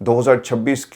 2026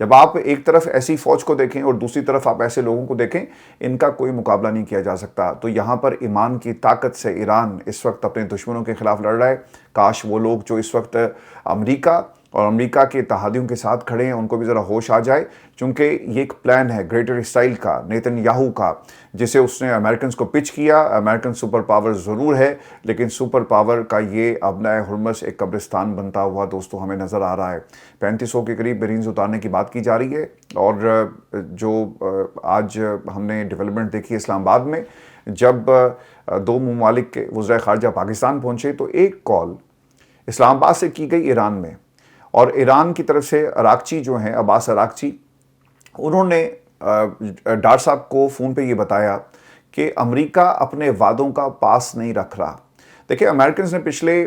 جب آپ ایک طرف ایسی فوج کو دیکھیں اور دوسری طرف آپ ایسے لوگوں کو دیکھیں، ان کا کوئی مقابلہ نہیں کیا جا سکتا۔ تو یہاں پر ایمان کی طاقت سے ایران اس وقت اپنے دشمنوں کے خلاف لڑ رہا ہے۔ کاش وہ لوگ جو اس وقت امریکہ اور امریکہ کے اتحادیوں کے ساتھ کھڑے ہیں ان کو بھی ذرا ہوش آ جائے، چونکہ یہ ایک پلان ہے گریٹر اسرائیل کا، نیتن یاہو کا، جسے اس نے امریکنز کو پچ کیا۔ امریکن سپر پاور ضرور ہے، لیکن سپر پاور کا یہ ابنائے ہرمز ایک قبرستان بنتا ہوا دوستو ہمیں نظر آ رہا ہے۔ 3500 کے قریب میرینز اتارنے کی بات کی جا رہی ہے، اور جو آج ہم نے ڈیولپمنٹ دیکھی اسلام آباد میں، جب دو ممالک کے وزرائے خارجہ پاکستان پہنچے تو ایک کال اسلام آباد سے کی گئی ایران میں، اور ایران کی طرف سے اراغچی جو ہیں، عباس اراغچی، انہوں نے ڈار صاحب کو فون پہ یہ بتایا کہ امریکہ اپنے وعدوں کا پاس نہیں رکھ رہا۔ دیکھیں، امریکنز نے پچھلے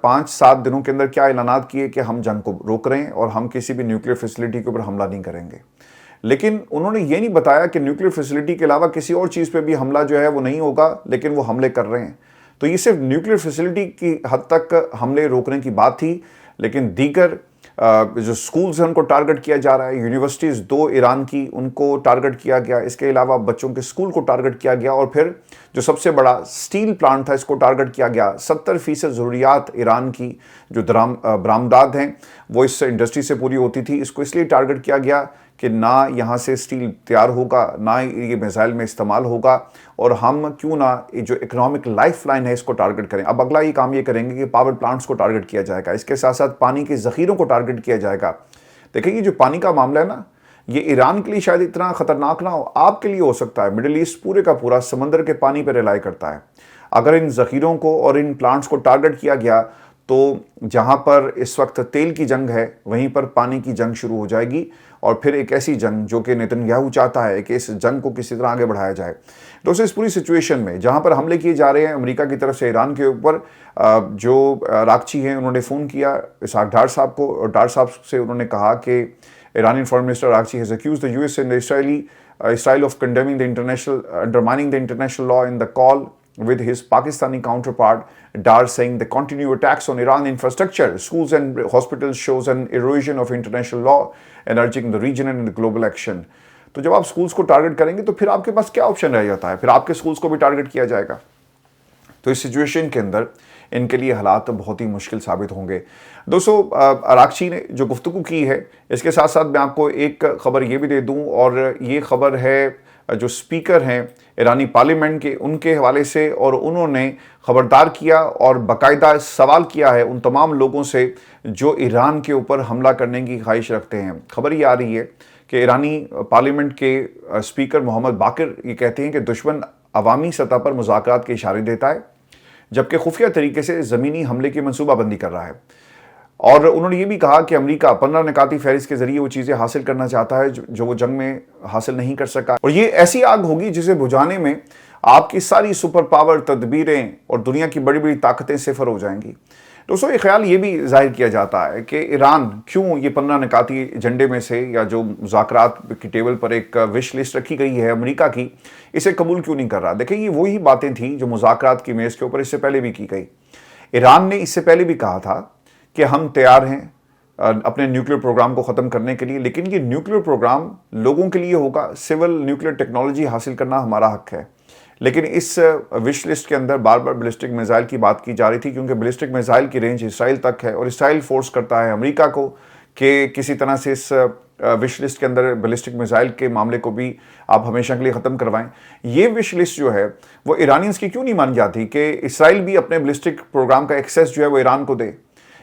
5-7 دنوں کے اندر کیا اعلانات کیے کہ ہم جنگ کو روک رہے ہیں اور ہم کسی بھی نیوکلیر فیسلٹی کے اوپر حملہ نہیں کریں گے، لیکن انہوں نے یہ نہیں بتایا کہ نیوکلیر فیسلٹی کے علاوہ کسی اور چیز پہ بھی حملہ جو ہے وہ نہیں ہوگا، لیکن وہ حملے کر رہے ہیں۔ تو یہ صرف نیوکلیر فیسلٹی کی حد تک حملے روکنے کی بات تھی، لیکن دیگر جو سکولز ہیں ان کو ٹارگٹ کیا جا رہا ہے۔ یونیورسٹیز 2 ایران کی، ان کو ٹارگٹ کیا گیا، اس کے علاوہ بچوں کے سکول کو ٹارگٹ کیا گیا، اور پھر جو سب سے بڑا سٹیل پلانٹ تھا اس کو ٹارگٹ کیا گیا۔ 70% ضروریات ایران کی جو برآمدات ہیں وہ اس انڈسٹری سے پوری ہوتی تھی۔ اس کو اس لیے ٹارگٹ کیا گیا کہ نہ یہاں سے سٹیل تیار ہوگا، نہ یہ میزائل میں استعمال ہوگا، اور ہم کیوں نہ جو اکنامک لائف لائن ہے اس کو ٹارگٹ کریں۔ اب اگلا یہ کام یہ کریں گے کہ پاور پلانٹس کو ٹارگٹ کیا جائے گا، اس کے ساتھ ساتھ پانی کے ذخیروں کو ٹارگٹ کیا جائے گا۔ دیکھیں، یہ جو پانی کا معاملہ ہے نا، یہ ایران کے لیے شاید اتنا خطرناک نہ ہو، آپ کے لیے ہو سکتا ہے۔ مڈل ایسٹ پورے کا پورا سمندر کے پانی پہ ریلائی کرتا ہے۔ اگر ان ذخیروں کو اور ان پلانٹس کو ٹارگٹ کیا گیا تو جہاں پر اس وقت تیل کی جنگ ہے وہیں پر پانی کی جنگ شروع ہو جائے گی، اور پھر ایک ایسی جنگ جو کہ نیتن یاہو چاہتا ہے کہ اس جنگ کو کسی طرح آگے بڑھایا جائے۔ دوستو، اس پوری سچویشن میں جہاں پر حملے کیے جا رہے ہیں امریکہ کی طرف سے ایران کے اوپر، جو اراغچی ہیں انہوں نے فون کیا اسحاق ڈار صاحب کو، اور ڈار صاحب سے انہوں نے کہا کہ ایرانی foreign minister Araghchi has accused the US and Israel of condemning the undermining the international law in the call with his Pakistani counterpart. Dar saying the continued attacks on Iran infrastructure, schools and hospitals shows an erosion of international law and urging the region and the global action. تو جب آپ schools کو target کریں گے تو پھر آپ کے پاس کیا آپشن رہ جاتا ہے؟ پھر آپ کے سکولز کو بھی ٹارگٹ کیا جائے گا۔ تو اس سچویشن کے اندر ان کے لیے حالات بہت ہی مشکل ثابت ہوں گے۔ دوستو، اراغچی نے جو گفتگو کی ہے، اس کے ساتھ ساتھ میں آپ کو ایک خبر یہ بھی دے دوں، اور یہ خبر ہے جو سپیکر ہیں ایرانی پارلیمنٹ کے، ان کے حوالے سے، اور انہوں نے خبردار کیا اور باقاعدہ سوال کیا ہے ان تمام لوگوں سے جو ایران کے اوپر حملہ کرنے کی خواہش رکھتے ہیں۔ خبر یہ آ رہی ہے کہ ایرانی پارلیمنٹ کے سپیکر محمد باقر یہ کہتے ہیں کہ دشمن عوامی سطح پر مذاکرات کے اشارے دیتا ہے، جبکہ خفیہ طریقے سے زمینی حملے کی منصوبہ بندی کر رہا ہے، اور انہوں نے یہ بھی کہا کہ امریکہ 15 نکاتی فہرست کے ذریعے وہ چیزیں حاصل کرنا چاہتا ہے جو وہ جنگ میں حاصل نہیں کر سکا، اور یہ ایسی آگ ہوگی جسے بجھانے میں آپ کی ساری سپر پاور تدبیریں اور دنیا کی بڑی بڑی طاقتیں صفر ہو جائیں گی۔ دوستو، یہ خیال یہ بھی ظاہر کیا جاتا ہے کہ ایران کیوں یہ 15 نکاتی ایجنڈے میں سے، یا جو مذاکرات کی ٹیبل پر ایک وش لسٹ رکھی گئی ہے امریکہ کی، اسے قبول کیوں نہیں کر رہا۔ دیکھیں، یہ وہی باتیں تھیں جو مذاکرات کی میز کے اوپر اس سے پہلے بھی کی گئی۔ ایران نے اس سے پہلے بھی کہا تھا کہ ہم تیار ہیں اپنے نیوکلیر پروگرام کو ختم کرنے کے لیے، لیکن یہ نیوکلیر پروگرام لوگوں کے لیے ہوگا، سول نیوکلیر ٹیکنالوجی حاصل کرنا ہمارا حق ہے۔ لیکن اس وش لسٹ کے اندر بار بار بیلسٹک میزائل کی بات کی جا رہی تھی، کیونکہ بیلسٹک میزائل کی رینج اسرائیل تک ہے، اور اسرائیل فورس کرتا ہے امریکہ کو کہ کسی طرح سے اس وش لسٹ کے اندر بیلسٹک میزائل کے معاملے کو بھی آپ ہمیشہ کے لیے ختم کروائیں۔ یہ وش لسٹ جو ہے وہ ایرانیز کی کیوں نہیں مانی جاتی کہ اسرائیل بھی اپنے بیلسٹک پروگرام کا ایکسیس جو ہے وہ ایران کو دے؟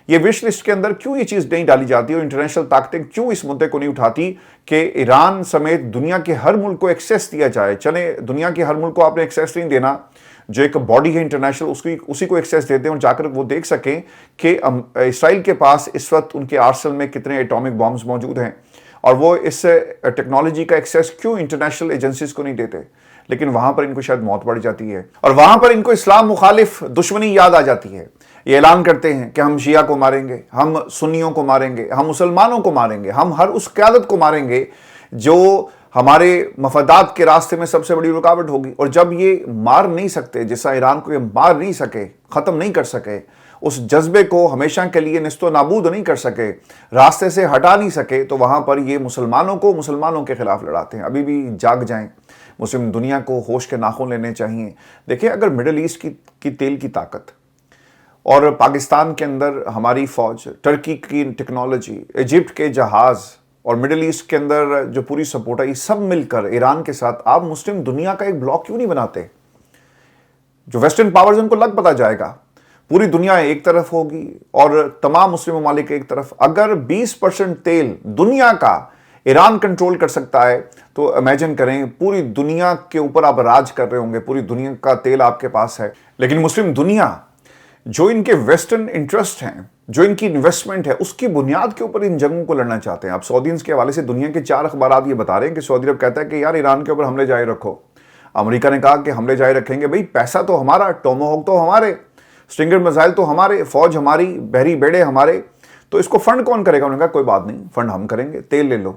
یہ وش لسٹ کے اندر کیوں یہ چیز نہیں ڈالی جاتی، اور انٹرنیشنل طاقتیں کیوں اس مدعے کو نہیں اٹھاتی کہ ایران سمیت دنیا کے ہر ملک کو ایکسیس دیا جائے؟ چلے دنیا کے ہر ملک کو آپ نے ایکسیس نہیں دینا، جو ایک باڈی ہے انٹرنیشنل اسی کو ایکسیس دیتے ہیں، اور جا کر وہ دیکھ سکیں کہ اسرائیل کے پاس اس وقت ان کے آرسنل میں کتنے ایٹامک بامز موجود ہیں، اور وہ اس ٹیکنالوجی کا ایکسیس کیوں انٹرنیشنل ایجنسیز کو نہیں دیتے؟ لیکن وہاں پر ان کو شاید موت پڑ جاتی ہے، اور وہاں پر ان کو اسلام مخالف دشمنی یاد آ جاتی ہے۔ یہ اعلان کرتے ہیں کہ ہم شیعہ کو ماریں گے، ہم سنیوں کو ماریں گے، ہم مسلمانوں کو ماریں گے، ہم ہر اس قیادت کو ماریں گے جو ہمارے مفادات کے راستے میں سب سے بڑی رکاوٹ ہوگی۔ اور جب یہ مار نہیں سکتے، جیسا ایران کو یہ مار نہیں سکے، ختم نہیں کر سکے، اس جذبے کو ہمیشہ کے لیے نست و نابود نہیں کر سکے، راستے سے ہٹا نہیں سکے، تو وہاں پر یہ مسلمانوں کے خلاف لڑاتے ہیں۔ ابھی بھی جاگ جائیں، مسلم دنیا کو ہوش کے ناخن لینے چاہیے۔ دیکھیں، اگر مڈل ایسٹ کی تیل کی طاقت اور پاکستان کے اندر ہماری فوج، ترکی کی ٹیکنالوجی، ایجپٹ کے جہاز اور مڈل ایسٹ کے اندر جو پوری سپورٹ ہے، یہ سب مل کر ایران کے ساتھ آپ مسلم دنیا کا ایک بلاک کیوں نہیں بناتے؟ جو ویسٹرن پاورز ان کو لگ پتا جائے گا، پوری دنیا ایک طرف ہوگی اور تمام مسلم ممالک ایک طرف۔ اگر 20% تیل دنیا کا ایران کنٹرول کر سکتا ہے تو امیجن کریں پوری دنیا کے اوپر آپ راج کر رہے ہوں گے، پوری دنیا کا تیل آپ کے پاس ہے۔ لیکن مسلم دنیا جو ان کے ویسٹرن انٹرسٹ ہیں، جو ان کی انویسٹمنٹ ہے، اس کی بنیاد کے اوپر ان جنگوں کو لڑنا چاہتے ہیں۔ اب سعودیز کے حوالے سے دنیا کے 4 اخبارات یہ بتا رہے ہیں کہ سعودی عرب کہتا ہے کہ یار ایران کے اوپر حملے جاری رکھو۔ امریکہ نے کہا کہ حملے جاری رکھیں گے، بھئی پیسہ تو ہمارا، ٹوماہوک تو ہمارے، سٹرنگر میزائل تو ہمارے، فوج ہماری، بحری بیڑے ہمارے، تو اس کو فنڈ کون کرے گا؟ انہوں نے کہا کوئی بات نہیں، فنڈ ہم کریں گے، تیل لے لو،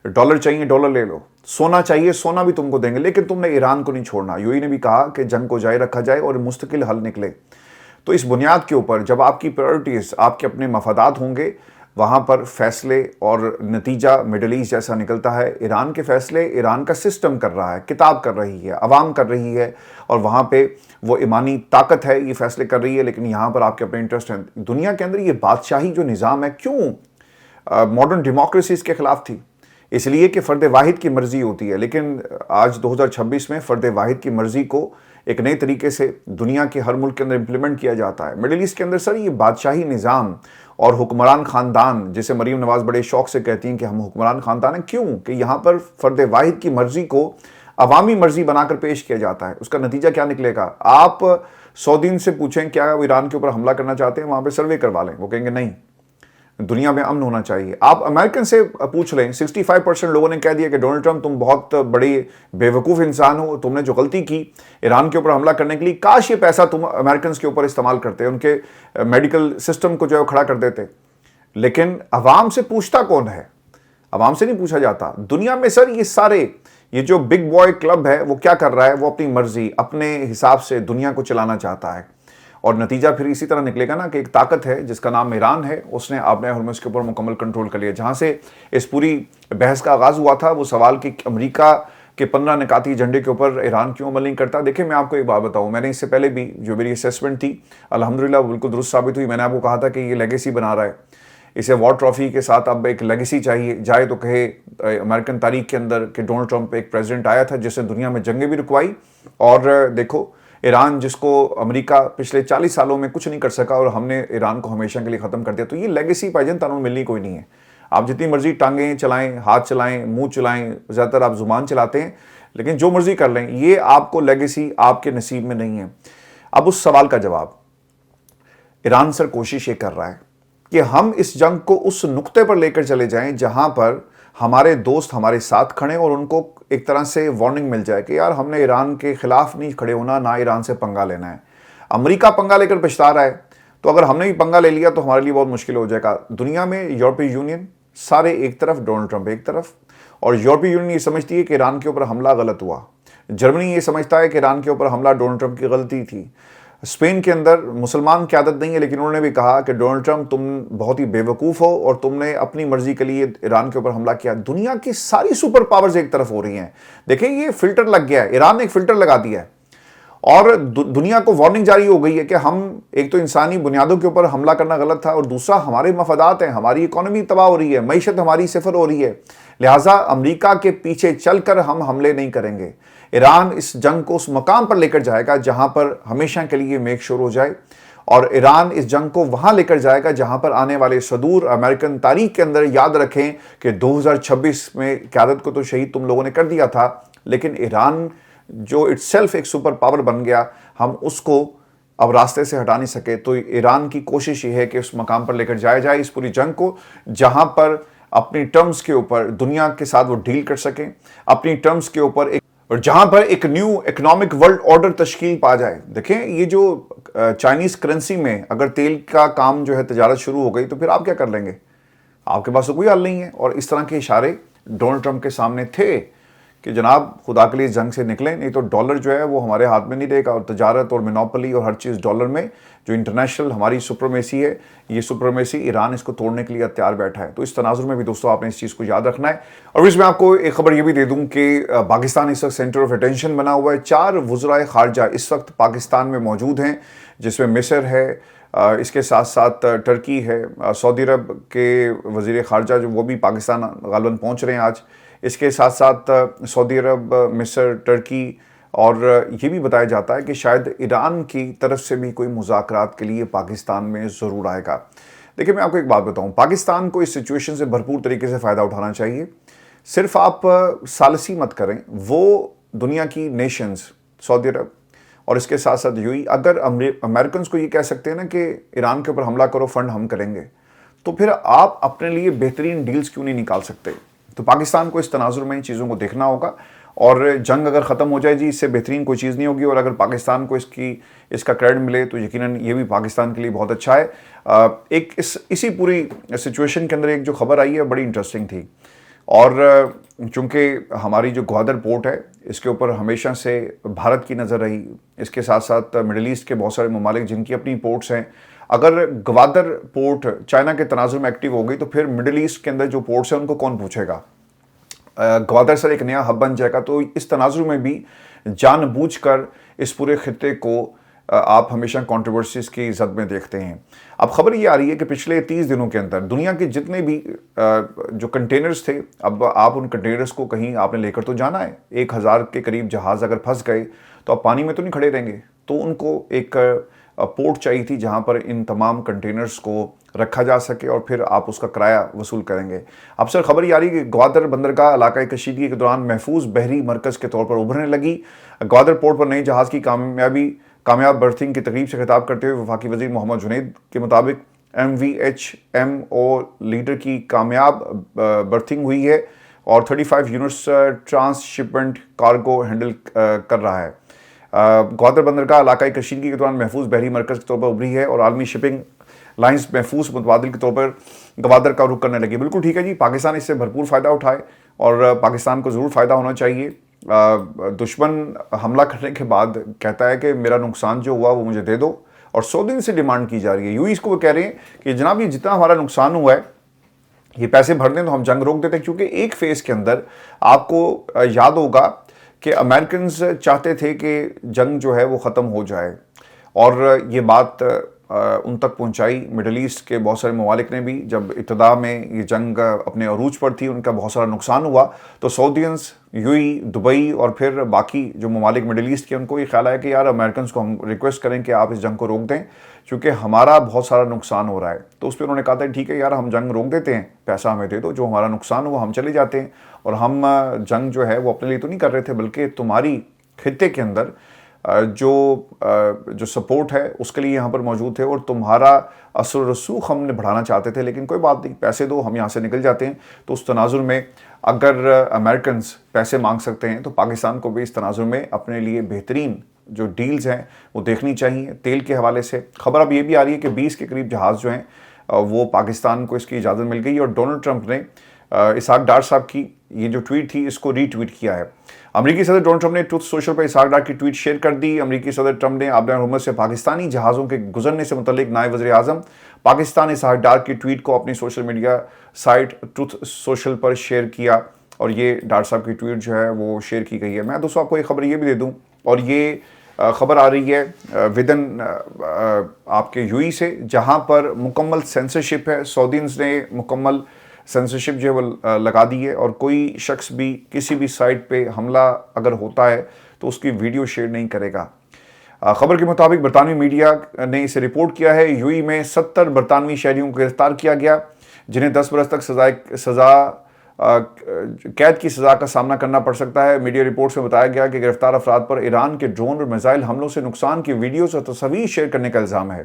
ڈالر چاہیے ڈالر لے لو، سونا چاہیے سونا بھی تم کو دیں گے، لیکن تم نے ایران کو نہیں چھوڑنا۔ یو اے نے بھی کہا کہ جنگ کو جاری رکھا جائے اور مستقل حل نکلے۔ تو اس بنیاد کے اوپر جب آپ کی پرائورٹیز، آپ کے اپنے مفادات ہوں گے، وہاں پر فیصلے اور نتیجہ مڈل ایسٹ جیسا نکلتا ہے۔ ایران کے فیصلے ایران کا سسٹم کر رہا ہے، کتاب کر رہی ہے، عوام کر رہی ہے، اور وہاں پہ وہ ایمانی طاقت ہے، یہ فیصلے کر رہی ہے، لیکن یہاں پر آپ کے اپنے انٹرسٹ ہیں۔ دنیا کے اندر یہ بادشاہی جو نظام ہے کیوں ماڈرن ڈیموکریسیز کے خلاف تھی؟ اس لیے کہ فرد واحد کی مرضی ہوتی ہے، لیکن آج 2026 میں فرد واحد کی مرضی کو ایک نئے طریقے سے دنیا کے ہر ملک کے اندر امپلیمنٹ کیا جاتا ہے۔ مڈل ایسٹ کے اندر سر یہ بادشاہی نظام اور حکمران خاندان، جسے مریم نواز بڑے شوق سے کہتی ہیں کہ ہم حکمران خاندان ہیں، کیوں کہ یہاں پر فرد واحد کی مرضی کو عوامی مرضی بنا کر پیش کیا جاتا ہے۔ اس کا نتیجہ کیا نکلے گا؟ آپ سعودیین سے پوچھیں کیا وہ ایران کے اوپر حملہ کرنا چاہتے ہیں، وہاں پہ سروے کروا لیں، وہ کہیں گے نہیں، دنیا میں امن ہونا چاہیے۔ آپ امریکن سے پوچھ لیں، 65% لوگوں نے کہہ دیا کہ ڈونلڈ ٹرمپ تم بہت بڑی بے وقوف انسان ہو، تم نے جو غلطی کی ایران کے اوپر حملہ کرنے کے لیے، کاش یہ پیسہ تم امریکنز کے اوپر استعمال کرتے، ان کے میڈیکل سسٹم کو جو ہے وہ کھڑا کر دیتے۔ لیکن عوام سے پوچھتا کون ہے؟ عوام سے نہیں پوچھا جاتا۔ دنیا میں سر یہ جو بگ بوائے کلب ہے وہ کیا کر رہا ہے؟ وہ اپنی مرضی، اپنے حساب سے دنیا کو چلانا چاہتا ہے، اور نتیجہ پھر اسی طرح نکلے گا نا کہ ایک طاقت ہے جس کا نام ایران ہے، اس نے آبِ ہرمز کے اوپر مکمل کنٹرول کر لیا۔ جہاں سے اس پوری بحث کا آغاز ہوا تھا وہ سوال کہ امریکہ کے 15 نکاتی ایجنڈے کے اوپر ایران کیوں عمل نہیں کرتا۔ دیکھیں میں آپ کو ایک بات بتاؤں، میں نے اس سے پہلے بھی جو میری اسیسمنٹ تھی الحمدللہ وہ بالکل درست ثابت ہوئی۔ میں نے آپ کو کہا تھا کہ یہ لیگیسی بنا رہا ہے، اسے وار ٹرافی کے ساتھ اب ایک لیگیسی چاہیے جائے تو کہے امریکن تاریخ کے اندر کہ ڈونلڈ ٹرمپ ایک پریزیڈنٹ آیا تھا جس نے دنیا میں جنگیں بھی رکوائی، اور دیکھو ایران جس کو امریکہ پچھلے 40 سالوں میں کچھ نہیں کر سکا اور ہم نے ایران کو ہمیشہ کے لیے ختم کر دیا۔ تو یہ لیگیسی پائجن تانوں ملنی کوئی نہیں ہے۔ آپ جتنی مرضی ٹانگیں چلائیں، ہاتھ چلائیں، منہ چلائیں، زیادہ تر آپ زبان چلاتے ہیں، لیکن جو مرضی کر لیں، یہ آپ کو لیگیسی آپ کے نصیب میں نہیں ہے۔ اب اس سوال کا جواب، ایران سر کوشش یہ کر رہا ہے کہ ہم اس جنگ کو اس نقطے پر لے کر چلے جائیں جہاں پر ہمارے دوست ہمارے ساتھ کھڑے اور ان کو ایک طرح سے وارننگ مل جائے کہ یار ہم نے ایران کے خلاف نہیں کھڑے ہونا، نہ ایران سے پنگا لینا ہے۔ امریکہ پنگا لے کر پچھتا رہا ہے، تو اگر ہم نے بھی پنگا لے لیا تو ہمارے لیے بہت مشکل ہو جائے گا۔ دنیا میں یورپی یونین سارے ایک طرف، ڈونلڈ ٹرمپ ایک طرف، اور یورپی یونین یہ سمجھتی ہے کہ ایران کے اوپر حملہ غلط ہوا، جرمنی یہ سمجھتا ہے کہ ایران کے اوپر حملہ ڈونلڈ ٹرمپ کی غلطی تھی۔ اسپین کے اندر مسلمان قیادت نہیں ہے، لیکن انہوں نے بھی کہا کہ ڈونلڈ ٹرمپ تم بہت ہی بے وقوف ہو اور تم نے اپنی مرضی کے لیے ایران کے اوپر حملہ کیا۔ دنیا کی ساری سپر پاورز ایک طرف ہو رہی ہیں۔ دیکھیں یہ فلٹر لگ گیا ہے، ایران نے ایک فلٹر لگا دیا ہے اور دنیا کو وارننگ جاری ہو گئی ہے کہ ہم ایک تو انسانی بنیادوں کے اوپر حملہ کرنا غلط تھا، اور دوسرا ہمارے مفادات ہیں، ہماری اکانومی تباہ ہو رہی ہے، معیشت ہماری صفر ہو رہی ہے، لہٰذا امریکہ کے پیچھے چل کر ہم حملے نہیں کریں گے۔ ایران اس جنگ کو اس مقام پر لے کر جائے گا جہاں پر ہمیشہ کے لیے میک شور ہو جائے، اور ایران اس جنگ کو وہاں لے کر جائے گا جہاں پر آنے والے صدور امریکن تاریخ کے اندر یاد رکھیں کہ 2026 میں قیادت کو تو شہید تم لوگوں نے کر دیا تھا، لیکن ایران جو اٹ سیلف ایک سپر پاور بن گیا، ہم اس کو اب راستے سے ہٹا نہیں سکے۔ تو ایران کی کوشش یہ ہے کہ اس مقام پر لے کر جایا جائے اس پوری جنگ کو جہاں پر اپنی ٹرمز کے اوپر دنیا کے ساتھ وہ ڈیل کر سکیں، اپنی ٹرمز کے اوپر اور جہاں پر ایک نیو اکنامک ورلڈ آرڈر تشکیل پا جائے۔ دیکھیں یہ جو چائنیز کرنسی میں اگر تیل کا کام جو ہے تجارت شروع ہو گئی تو پھر آپ کیا کر لیں گے؟ آپ کے پاس تو کوئی حل نہیں ہے۔ اور اس طرح کے اشارے ڈونلڈ ٹرمپ کے سامنے تھے کہ جناب خدا کے لیے جنگ سے نکلیں، نہیں تو ڈالر جو ہے وہ ہمارے ہاتھ میں نہیں رہے گا، اور تجارت اور مونوپلی اور ہر چیز ڈالر میں، جو انٹرنیشنل ہماری سپرمیسی ہے، یہ سپرمیسی ایران اس کو توڑنے کے لیے تیار بیٹھا ہے۔ تو اس تناظر میں بھی دوستو آپ نے اس چیز کو یاد رکھنا ہے۔ اور اس میں آپ کو ایک خبر یہ بھی دے دوں کہ پاکستان اس وقت سینٹر آف اٹینشن بنا ہوا ہے۔ 4 وزرائے خارجہ اس وقت پاکستان میں موجود ہیں، جس میں مصر ہے، اس کے ساتھ ساتھ ٹرکی ہے، سعودی عرب کے وزیر خارجہ جو وہ بھی پاکستان غالباً پہنچ رہے ہیں آج، اس کے ساتھ ساتھ سعودی عرب، مصر، ٹرکی، اور یہ بھی بتایا جاتا ہے کہ شاید ایران کی طرف سے بھی کوئی مذاکرات کے لیے پاکستان میں ضرور آئے گا۔ دیکھیں میں آپ کو ایک بات بتاؤں، پاکستان کو اس سچویشن سے بھرپور طریقے سے فائدہ اٹھانا چاہیے۔ صرف آپ ثالثی مت کریں، وہ دنیا کی نیشنز، سعودی عرب اور اس کے ساتھ ساتھ یو ای، اگر امریکنز کو یہ کہہ سکتے ہیں نا کہ ایران کے اوپر حملہ کرو، فنڈ ہم کریں گے، تو پھر آپ اپنے لیے بہترین ڈیلز کیوں نہیں نکال سکتے؟ تو پاکستان کو اس تناظر میں ان چیزوں کو دیکھنا ہوگا، اور جنگ اگر ختم ہو جائے جی، اس سے بہترین کوئی چیز نہیں ہوگی، اور اگر پاکستان کو اس کا کریڈٹ ملے تو یقیناً یہ بھی پاکستان کے لیے بہت اچھا ہے۔ اسی پوری سچویشن کے اندر ایک جو خبر آئی ہے بڑی انٹرسٹنگ تھی، اور چونکہ ہماری جو گوادر پورٹ ہے اس کے اوپر ہمیشہ سے بھارت کی نظر رہی، اس کے ساتھ ساتھ مڈل ایسٹ کے بہت سارے ممالک جن کی اپنی پورٹس ہیں، اگر گوادر پورٹ چائنا کے تناظر میں ایکٹیو ہو گئی تو پھر مڈل ایسٹ کے اندر جو پورٹس ہیں ان کو کون پوچھے گا؟ گوادر سر ایک نیا ہب بن جائے گا۔ تو اس تناظر میں بھی جان بوجھ کر اس پورے خطے کو آپ ہمیشہ کنٹروورسیز کی زد میں دیکھتے ہیں۔ اب خبر یہ آ رہی ہے کہ پچھلے 30 دنوں کے اندر دنیا کے جتنے بھی جو کنٹینرز تھے، اب آپ ان کنٹینرز کو کہیں آپ نے لے کر تو جانا ہے۔ 1000 کے قریب جہاز اگر پھنس گئے تو آپ پانی میں تو نہیں کھڑے رہیں گے، تو ان کو ایک پورٹ چاہیے تھی جہاں پر ان تمام کنٹینرز کو رکھا جا سکے، اور پھر آپ اس کا کرایہ وصول کریں گے۔ اب سر خبر یہ آ رہی ہے کہ گوادر بندرگاہ علاقۂ کشیدگی کے دوران محفوظ بحری مرکز کے طور پر ابھرنے لگی۔ گوادر پورٹ پر نئے جہاز کی کامیاب برتھنگ کی تقریب سے خطاب کرتے ہوئے وفاقی وزیر محمد جنید کے مطابق MVHMO لیڈر کی کامیاب برتھنگ ہوئی ہے، اور 35 units transshipment cargo handle کر رہا ہے۔ گوادر بندرگاہ علاقائی کشیدگی کے دوران محفوظ بحری مرکز کے طور پر ابھری ہے، اور عالمی شپنگ لائنز محفوظ متبادل کے طور پر گوادر کا رخ کرنے لگی۔ بالکل ٹھیک ہے جی، پاکستان اس سے بھرپور فائدہ اٹھائے، اور پاکستان کو ضرور فائدہ ہونا چاہیے۔ دشمن حملہ کرنے کے بعد کہتا ہے کہ میرا نقصان جو ہوا وہ مجھے دے دو، اور 100 دن سے ڈیمانڈ کی جا رہی ہے۔ یوں اس کو وہ کہہ رہے ہیں کہ جناب یہ جتنا ہمارا نقصان ہوا ہے یہ پیسے بھر دیں تو ہم جنگ روک دیتے ہیں، کیونکہ ایک فیز کے اندر آپ کو یاد ہوگا کہ امریکنز چاہتے تھے کہ جنگ جو ہے وہ ختم ہو جائے، اور یہ بات ان تک پہنچائی مڈل ایسٹ کے بہت سارے ممالک نے بھی۔ جب ابتدا میں یہ جنگ اپنے عروج پر تھی، ان کا بہت سارا نقصان ہوا، تو سعودینز، یو ای، دبئی اور پھر باقی جو ممالک مڈل ایسٹ کے، ان کو یہ خیال آیا کہ یار امریکنز کو ہم ریکویسٹ کریں کہ آپ اس جنگ کو روک دیں، کیونکہ ہمارا بہت سارا نقصان ہو رہا ہے۔ تو اس پہ انہوں نے کہا تھا ٹھیک ہے یار، ہم جنگ روک دیتے ہیں، پیسہ ہمیں دے دو، جو ہمارا نقصان ہوا ہم چلے جاتے ہیں، اور ہم جنگ جو ہے وہ اپنے لیے تو نہیں کر رہے تھے، بلکہ تمہاری خطے کے اندر جو سپورٹ ہے اس کے لیے یہاں پر موجود تھے، اور تمہارا اثر و رسوخ ہم نے بڑھانا چاہتے تھے، لیکن کوئی بات نہیں، پیسے دو، ہم یہاں سے نکل جاتے ہیں۔ تو اس تناظر میں اگر امریکنز پیسے مانگ سکتے ہیں تو پاکستان کو بھی اس تناظر میں اپنے لیے بہترین جو ڈیلز ہیں وہ دیکھنی چاہیے۔ تیل کے حوالے سے خبر اب یہ بھی آ رہی ہے کہ 20 کے قریب جہاز جو ہیں وہ پاکستان کو اس کی اجازت مل گئی، اور ڈونلڈ ٹرمپ نے اسحاق ڈار صاحب کی یہ جو ٹویٹ تھی اس کو ری ٹویٹ کیا ہے۔ امریکی صدر ڈونلڈ ٹرمپ نے ٹروتھ سوشل پر اسحاق ڈار کی ٹویٹ شیئر کر دی۔ امریکی صدر ٹرمپ نے آبدہ حرمت سے پاکستانی جہازوں کے گزرنے سے متعلق نائب وزیر اعظم پاکستان اسحاق ڈار کی ٹویٹ کو اپنی social media site Truth Social پر شیئر کیا، اور یہ ڈار صاحب کی ٹویٹ جو ہے وہ شیئر کی گئی ہے۔ میں دوستوں آپ کو ایک خبر یہ بھی دے دوں، اور یہ خبر آ رہی ہے ودن آپ کے یو ای سے، جہاں پر مکمل سینسرشپ ہے۔ سعودینز نے مکمل سینسرشپ جو ہے وہ لگا دی ہے، اور کوئی شخص بھی کسی بھی سائٹ پہ حملہ اگر ہوتا ہے تو اس کی ویڈیو شیئر نہیں کرے گا۔ خبر کے مطابق برطانوی میڈیا نے اسے رپورٹ کیا ہے، یو ای میں 70 برطانوی شہریوں کو گرفتار کیا گیا، جنہیں 10 برس تک قید کی سزا کا سامنا کرنا پڑ سکتا ہے۔ میڈیا رپورٹس میں بتایا گیا کہ گرفتار افراد پر ایران کے ڈرون اور میزائل حملوں سے نقصان کی ویڈیوز اور تصاویر شیئر کرنے کا الزام ہے۔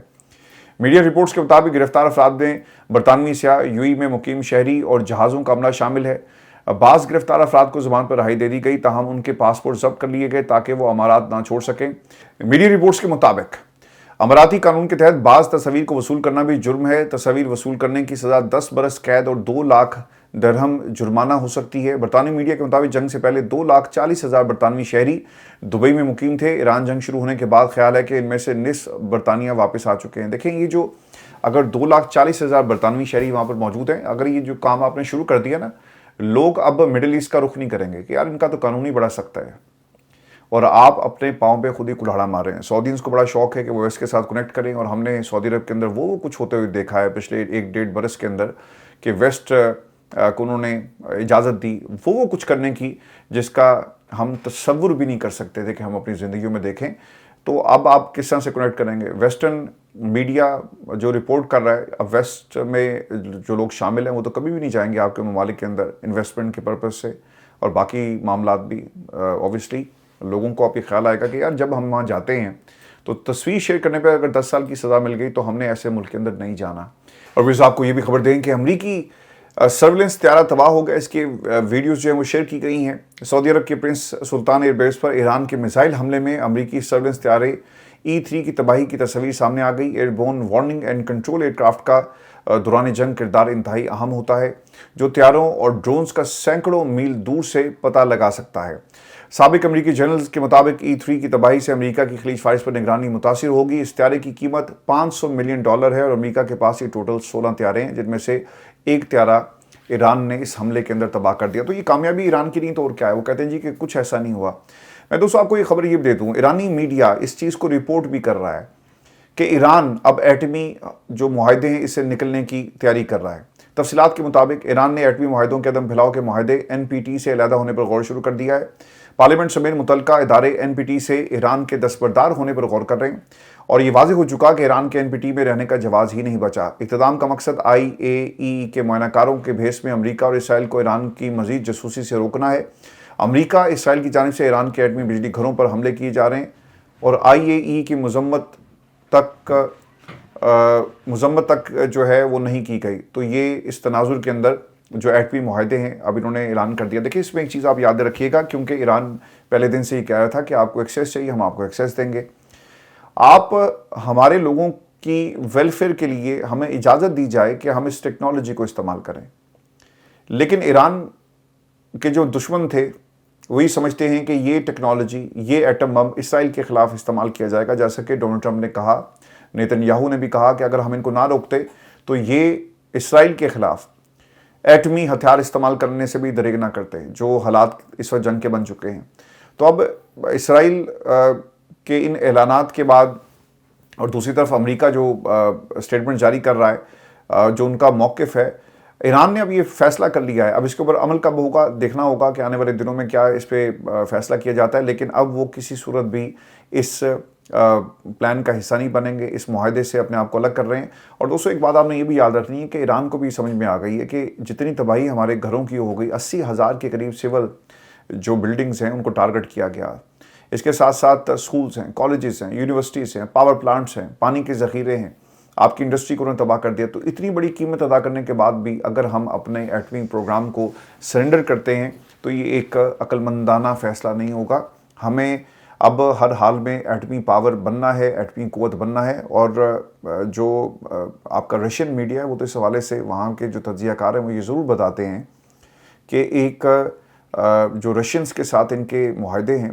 میڈیا رپورٹس کے مطابق گرفتار افراد میں برطانوی سیاح، یو ای میں مقیم شہری اور جہازوں کا عملہ شامل ہے۔ بعض گرفتار افراد کو زبان پر رہائی دے دی گئی، تاہم ان کے پاسپورٹ ضبط کر لیے گئے تاکہ وہ امارات نہ چھوڑ سکیں۔ میڈیا رپورٹس کے مطابق اماراتی قانون کے تحت بعض تصاویر کو وصول کرنا بھی جرم ہے۔ تصاویر وصول کرنے کی سزا 10 برس قید اور 2 لاکھ درہم جرمانہ ہو سکتی ہے۔ برطانوی میڈیا کے مطابق جنگ سے پہلے 2,40,000 برطانوی شہری دبئی میں مقیم تھے۔ ایران جنگ شروع ہونے کے بعد خیال ہے کہ ان میں سے نصف برطانیہ واپس آ چکے ہیں۔ دیکھیں یہ جو اگر 2,40,000 برطانوی شہری وہاں پر موجود ہیں، اگر یہ جو کام آپ نے شروع کر دیا نا، لوگ اب مڈل ایسٹ کا رخ نہیں کریں گے کہ یار ان کا تو قانون ہی بڑا سخت ہے اور آپ اپنے پاؤں پہ خود ہی کلہاڑا مار رہے ہیں۔ سعودیز کو بڑا شوق ہے کہ وہ ویسٹ کے ساتھ کنیکٹ کریں، اور ہم نے سعودی عرب کے اندر وہ کچھ ہوتے ہوئے دیکھا ہے پچھلے 1-1.5 برس کے اندر کہ ویسٹ کو انہوں نے اجازت دی وہ کچھ کرنے کی جس کا ہم تصور بھی نہیں کر سکتے تھے کہ ہم اپنی زندگیوں میں دیکھیں۔ تو اب آپ کس طرح سے کنیکٹ کریں گے؟ ویسٹرن میڈیا جو رپورٹ کر رہا ہے، اب ویسٹ میں جو لوگ شامل ہیں وہ تو کبھی بھی نہیں جائیں گے آپ کے ممالک کے اندر انویسٹمنٹ کے پرپس سے، اور باقی معاملات بھی اوبویسلی لوگوں کو آپ یہ خیال آئے گا کہ یار جب ہم وہاں جاتے ہیں تو تصویر شیئر کرنے پہ اگر 10 سال کی سزا مل گئی تو ہم نے ایسے ملک کے اندر نہیں جانا۔ اور پھر آپ کو یہ بھی خبر دیں کہ امریکی سرویلنس طیارہ تباہ ہو گیا، اس کے ویڈیوز جو ہیں وہ شیئر کی گئی ہیں۔ سعودی عرب کے پرنس سلطان ایئر بیس پر ایران کے میزائل حملے میں امریکی سرویلنس طیارے E3 کی تباہی کی تصویر سامنے آ گئی۔ Airborne warning and control aircraft کا دوران جنگ کردار انتہائی اہم ہوتا ہے جو طیاروں اور ڈرونز کا سینکڑوں میل دور سے پتہ لگا سکتا ہے۔ سابق امریکی جرنلز کے مطابق E3 کی تباہی سے امریکہ کی خلیج فارس پر نگرانی متاثر ہوگی۔ اس طیارے کی قیمت $500 ملین ہے اور امریکہ کے پاس یہ ٹوٹل 16 طیارے ہیں جن میں سے ایک طیارہ ایران نے اس حملے کے اندر تباہ کر دیا۔ تو یہ کامیابی ایران کی نہیں تو اور کیا ہے؟ وہ کہتے ہیں جی کہ کچھ ایسا نہیں ہوا۔ میں دوستوں آپ کو یہ خبر یہ بھی دے دوں، ایرانی میڈیا اس چیز کو رپورٹ بھی کر رہا ہے کہ ایران اب ایٹمی جو معاہدے ہیں اس سے نکلنے کی تیاری کر رہا ہے۔ تفصیلات کے مطابق ایران نے ایٹمی معاہدوں کے عدم پھیلاؤ کے معاہدے NPT سے علیحدہ ہونے پر غور شروع کر دیا ہے۔ پارلیمنٹ سمیت متعلقہ ادارے NPT سے ایران کے دستبردار ہونے پر غور کر رہے ہیں اور یہ واضح ہو چکا کہ ایران کے NPT میں رہنے کا جواز ہی نہیں بچا۔ اقتدام کا مقصد IAEA کے معائنہ کاروں کے بھیس میں امریکہ اور اسرائیل کو ایران کی مزید جاسوسی سے روکنا ہے۔ امریکہ اسرائیل کی جانب سے ایران کے ایٹمی بجلی گھروں پر حملے کیے جا رہے ہیں اور IAEA کی مذمت تک جو ہے وہ نہیں کی گئی۔ تو یہ اس تناظر کے اندر جو ایٹمی معاہدے ہیں اب انہوں نے اعلان کر دیا۔ دیکھیں اس میں ایک چیز آپ یاد رکھیے گا، کیونکہ ایران پہلے دن سے ہی کہہ رہا تھا کہ آپ کو ایکسیس چاہیے، ہم آپ کو ایکسیس دیں گے۔ آپ ہمارے لوگوں کی ویلفیئر کے لیے ہمیں اجازت دی جائے کہ ہم اس ٹیکنالوجی کو استعمال کریں، لیکن ایران کے جو دشمن تھے وہی سمجھتے ہیں کہ یہ ٹیکنالوجی، یہ ایٹم بم اسرائیل کے خلاف استعمال کیا جائے گا، جیسا کہ ڈونلڈ ٹرمپ نے کہا، نیتن یاہو نے بھی کہا کہ اگر ہم ان کو نہ روکتے تو یہ اسرائیل کے خلاف ایٹمی ہتھیار استعمال کرنے سے بھی دریغ نہ کرتے، جو حالات اس وقت جنگ کے بن چکے ہیں۔ تو اب اسرائیل کے ان اعلانات کے بعد اور دوسری طرف امریکہ جو اسٹیٹمنٹ جاری کر رہا ہے، جو ان کا موقف ہے، ایران نے اب یہ فیصلہ کر لیا ہے۔ اب اس کے اوپر عمل کب ہوگا دیکھنا ہوگا کہ آنے والے دنوں میں کیا اس پہ فیصلہ کیا جاتا ہے، لیکن اب وہ کسی صورت بھی اس پلان کا حصہ نہیں بنیں گے، اس معاہدے سے اپنے آپ کو الگ کر رہے ہیں۔ اور دوستوں ایک بات آپ نے یہ بھی یاد رکھنی ہے کہ ایران کو بھی سمجھ میں آ گئی ہے کہ جتنی تباہی ہمارے گھروں کی ہو گئی، 80,000 کے قریب سول جو بلڈنگز ہیں ان کو ٹارگٹ کیا گیا۔ اس کے ساتھ ساتھ سکولز ہیں، کالجز ہیں، یونیورسٹیز ہیں، پاور پلانٹس ہیں، پانی کے ذخیرے ہیں، آپ کی انڈسٹری کو انہوں نے تباہ کر دیا۔ تو اتنی بڑی قیمت ادا کرنے کے بعد بھی اگر ہم اپنے ایٹمی پروگرام کو سرنڈر کرتے ہیں تو یہ ایک عقل مندانہ فیصلہ نہیں ہوگا۔ ہمیں اب ہر حال میں ایٹمی پاور بننا ہے، ایٹمی قوت بننا ہے۔ اور جو آپ کا رشین میڈیا ہے وہ تو اس حوالے سے وہاں کے جو تجزیہ کار ہیں وہ یہ ضرور بتاتے ہیں کہ ایک جو رشینز کے ساتھ ان کے معاہدے ہیں،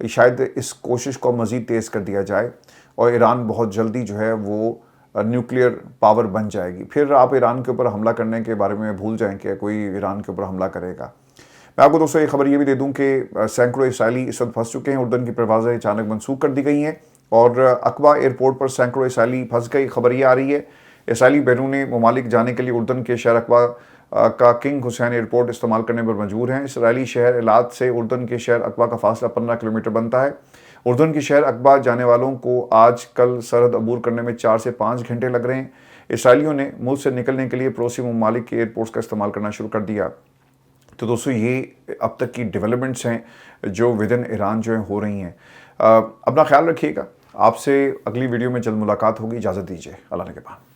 شاید اس کوشش کو مزید تیز کر دیا جائے اور ایران بہت جلدی جو ہے وہ نیوکلیئر پاور بن جائے گی۔ پھر آپ ایران کے اوپر حملہ کرنے کے بارے میں بھول جائیں کہ کوئی ایران کے اوپر حملہ کرے گا۔ میں آپ کو دوستوں یہ خبر یہ بھی دے دوں کہ سینکڑوں اسرائیلی اس وقت پھنس چکے ہیں، اردن کی پروازیں اچانک منسوخ کر دی گئی ہیں اور عقبہ ایئرپورٹ پر سینکڑوں اسرائیلی پھنس گئی۔ خبر یہ آ رہی ہے اسرائیلی بیرون ممالک جانے کے لیے اردن کے شہر عقبہ کا کنگ حسین ایئرپورٹ استعمال کرنے پر مجبور ہیں۔ اسرائیلی شہر ایلات سے اردن کے شہر عقبہ کا فاصلہ 15 کلومیٹر بنتا ہے۔ اردن کے شہر عقبہ جانے والوں کو آج کل سرحد عبور کرنے میں 4 سے 5 گھنٹے لگ رہے ہیں۔ اسرائیلیوں نے ملک سے نکلنے کے لیے پڑوسی ممالک کے ایئرپورٹس کا استعمال کرنا شروع کر دیا۔ تو دوستو یہ اب تک کی ڈیولپمنٹس ہیں جو ودن ایران جو ہیں ہو رہی ہیں۔ اپنا خیال رکھیے گا، آپ سے اگلی ویڈیو میں جلد ملاقات ہوگی، اجازت دیجیے، اللہ نگہبان۔